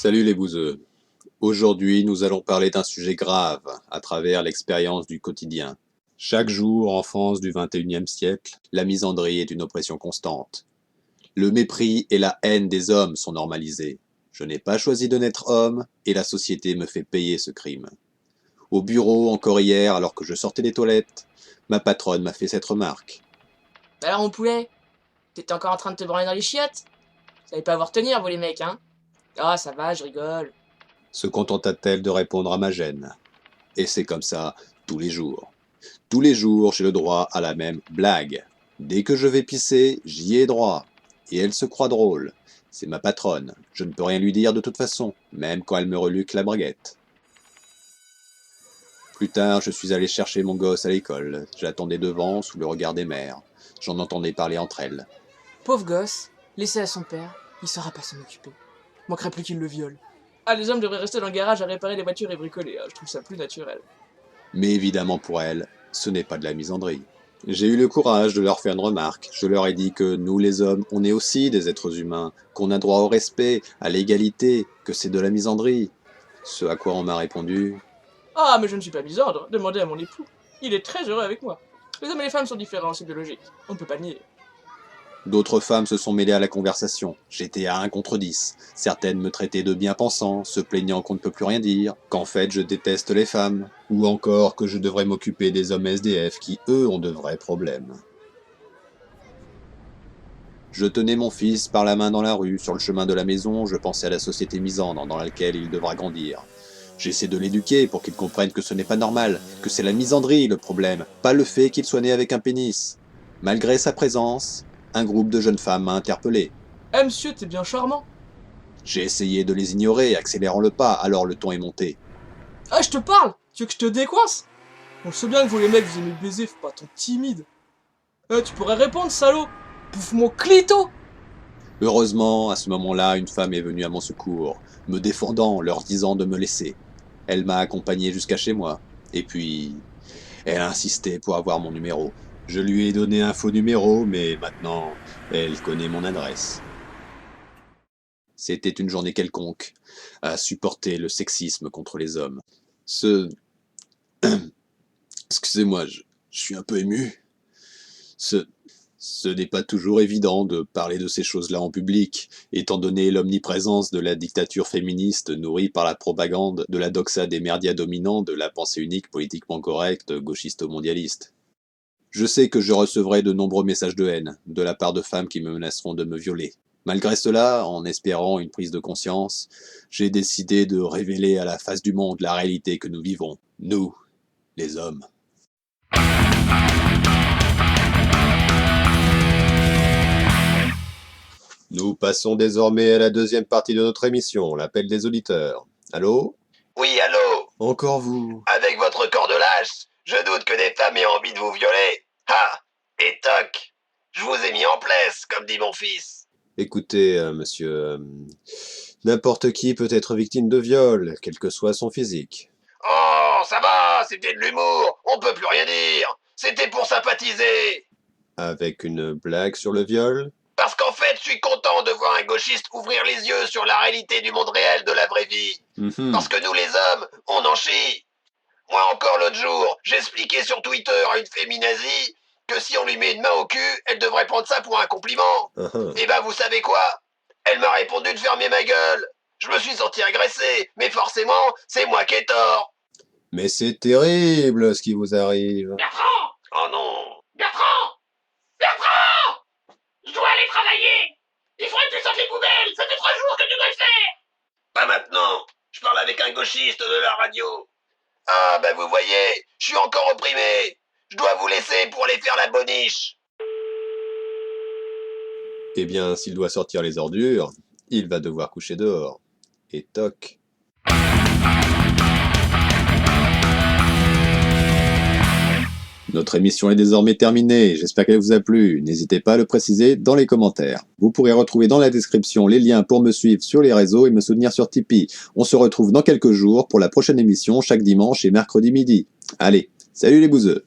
Salut les bouseux. Aujourd'hui, nous allons parler d'un sujet grave à travers l'expérience du quotidien. Chaque jour, en France du XXIe siècle, la misandrie est une oppression constante. Le mépris et la haine des hommes sont normalisés. Je n'ai pas choisi de naître homme et la société me fait payer ce crime. Au bureau, encore hier, alors que je sortais des toilettes, ma patronne m'a fait cette remarque. Alors mon poulet, t'étais encore en train de te branler dans les chiottes? Vous savez pas vous retenir vous les mecs, hein? Ah ça va, je rigole. Se contenta-t-elle de répondre à ma gêne. Et c'est comme ça tous les jours. Tous les jours, j'ai le droit à la même blague. Dès que je vais pisser, j'y ai droit. Et elle se croit drôle. C'est ma patronne. Je ne peux rien lui dire de toute façon, même quand elle me reluque la braguette. Plus tard, je suis allé chercher mon gosse à l'école. J'attendais devant, sous le regard des mères. J'en entendais parler entre elles. Pauvre gosse, laissé à son père, il saura pas s'en occuper. Manquerait plus qu'il le viole. Ah les hommes devraient rester dans le garage à réparer les voitures et bricoler, je trouve ça plus naturel. Mais évidemment pour elle, ce n'est pas de la misandrie. J'ai eu le courage de leur faire une remarque. Je leur ai dit que nous les hommes, on est aussi des êtres humains, qu'on a droit au respect, à l'égalité, que c'est de la misandrie. Ce à quoi on m'a répondu: Ah mais je ne suis pas misandre, demandez à mon époux. Il est très heureux avec moi. Les hommes et les femmes sont différents, c'est biologique, on ne peut pas le nier. D'autres femmes se sont mêlées à la conversation. J'étais à 1 contre 10. Certaines me traitaient de bien-pensant, se plaignant qu'on ne peut plus rien dire, qu'en fait je déteste les femmes, ou encore que je devrais m'occuper des hommes SDF qui, eux, ont de vrais problèmes. Je tenais mon fils par la main dans la rue, sur le chemin de la maison, je pensais à la société misandre dans laquelle il devra grandir. J'essaie de l'éduquer pour qu'il comprenne que ce n'est pas normal, que c'est la misandrie le problème, pas le fait qu'il soit né avec un pénis. Malgré sa présence, un groupe de jeunes femmes m'a interpellé. Eh monsieur, t'es bien charmant. J'ai essayé de les ignorer, accélérant le pas, alors le ton est monté. Ah je te parle, tu veux que je te décoince? On sait bien que vous les mecs vous aimez baiser, faut pas ton timide. Eh tu pourrais répondre salaud. Bouffe mon clito. Heureusement, à ce moment-là, une femme est venue à mon secours, me défendant, leur disant de me laisser. Elle m'a accompagné jusqu'à chez moi, et puis elle a insisté pour avoir mon numéro. Je lui ai donné un faux numéro, mais maintenant, elle connaît mon adresse. C'était une journée quelconque, à supporter le sexisme contre les hommes. Excusez-moi, je suis un peu ému. Ce n'est pas toujours évident de parler de ces choses-là en public, étant donné l'omniprésence de la dictature féministe nourrie par la propagande de la doxa des médias dominants de la pensée unique politiquement correcte gauchisto-mondialiste. Je sais que je recevrai de nombreux messages de haine, de la part de femmes qui me menaceront de me violer. Malgré cela, en espérant une prise de conscience, j'ai décidé de révéler à la face du monde la réalité que nous vivons, nous, les hommes. Nous passons désormais à la deuxième partie de notre émission, l'appel des auditeurs. Allô? Oui, allô? Encore vous? Avec votre corps de lâche, je doute que des femmes aient envie de vous violer. Ah! Et toc! Je vous ai mis en place, comme dit mon fils. Écoutez, monsieur, n'importe qui peut être victime de viol, quel que soit son physique. Oh, ça va, c'était de l'humour, on peut plus rien dire. C'était pour sympathiser. Avec une blague sur le viol? Parce qu'en fait, je suis content de voir un gauchiste ouvrir les yeux sur la réalité du monde réel de la vraie vie. Parce que nous les hommes, on en chie. Moi encore l'autre jour, j'expliquais sur Twitter à une féminazie que si on lui met une main au cul, elle devrait prendre ça pour un compliment. Et ben vous savez quoi? Elle m'a répondu de fermer ma gueule. Je me suis senti agressé, mais forcément, c'est moi qui ai tort. Mais c'est terrible ce qui vous arrive. Bertrand! Oh non! Bertrand! Bertrand! Je dois aller travailler! Il faudrait que tu sortes les poubelles! Ça fait 3 jours que tu dois le faire! Pas maintenant! Je parle avec un gauchiste de la radio. Ah, ben vous voyez, je suis encore opprimé. Je dois vous laisser pour aller faire la boniche. Eh bien, s'il doit sortir les ordures, il va devoir coucher dehors. Et toc. Notre émission est désormais terminée, j'espère qu'elle vous a plu. N'hésitez pas à le préciser dans les commentaires. Vous pourrez retrouver dans la description les liens pour me suivre sur les réseaux et me soutenir sur Tipeee. On se retrouve dans quelques jours pour la prochaine émission chaque dimanche et mercredi midi. Allez, salut les bouseux!